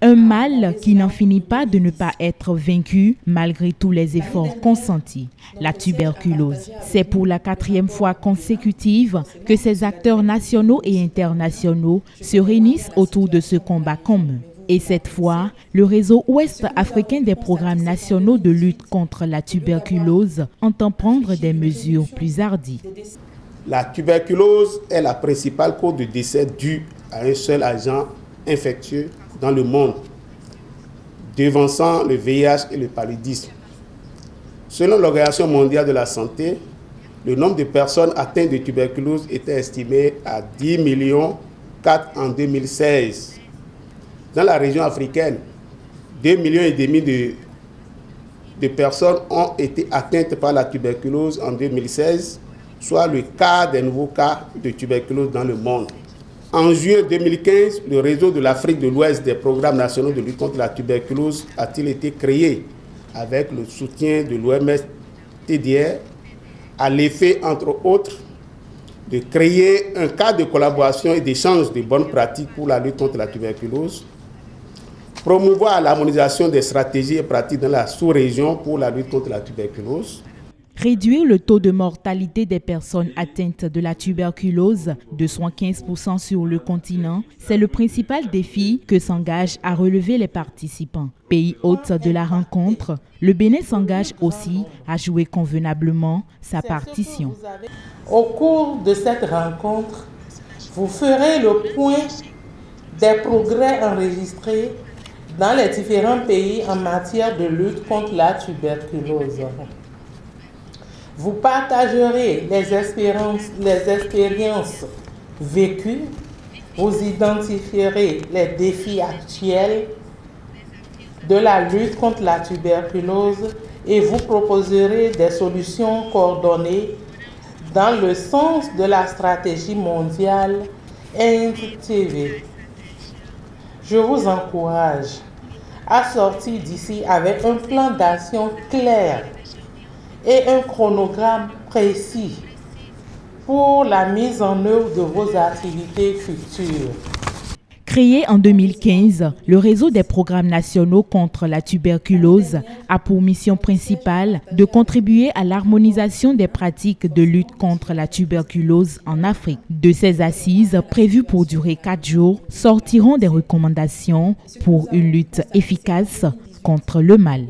Un mal qui n'en finit pas de ne pas être vaincu malgré tous les efforts consentis. La tuberculose. C'est pour la 4e fois consécutive que ces acteurs nationaux et internationaux se réunissent autour de ce combat commun. Et cette fois, le réseau ouest africain des programmes nationaux de lutte contre la tuberculose entend prendre des mesures plus hardies. La tuberculose est la principale cause de décès due à un seul agent infectieux dans le monde, devançant le VIH et le paludisme. Selon l'Organisation mondiale de la santé, le nombre de personnes atteintes de tuberculose était estimé à 10,4 millions en 2016. Dans la région africaine, 2,5 millions de personnes ont été atteintes par la tuberculose en 2016, soit le quart des nouveaux cas de tuberculose dans le monde. En juin 2015, le réseau de l'Afrique de l'Ouest des programmes nationaux de lutte contre la tuberculose a-t-il été créé avec le soutien de l'OMS-TDR à l'effet, entre autres, de créer un cadre de collaboration et d'échange de bonnes pratiques pour la lutte contre la tuberculose, promouvoir l'harmonisation des stratégies et pratiques dans la sous-région pour la lutte contre la tuberculose, réduire le taux de mortalité des personnes atteintes de la tuberculose de 75% sur le continent, c'est le principal défi que s'engagent à relever les participants. Pays hôte de la rencontre, le Bénin s'engage aussi à jouer convenablement sa partition. Au cours de cette rencontre, vous ferez le point des progrès enregistrés dans les différents pays en matière de lutte contre la tuberculose. Vous partagerez les expériences vécues, vous identifierez les défis actuels de la lutte contre la tuberculose et vous proposerez des solutions coordonnées dans le sens de la stratégie mondiale INTV. Je vous encourage à sortir d'ici avec un plan d'action clair et un chronogramme précis pour la mise en œuvre de vos activités futures. Créé en 2015, le réseau des programmes nationaux contre la tuberculose a pour mission principale de contribuer à l'harmonisation des pratiques de lutte contre la tuberculose en Afrique. De ces assises, prévues pour durer 4 jours, sortiront des recommandations pour une lutte efficace contre le mal.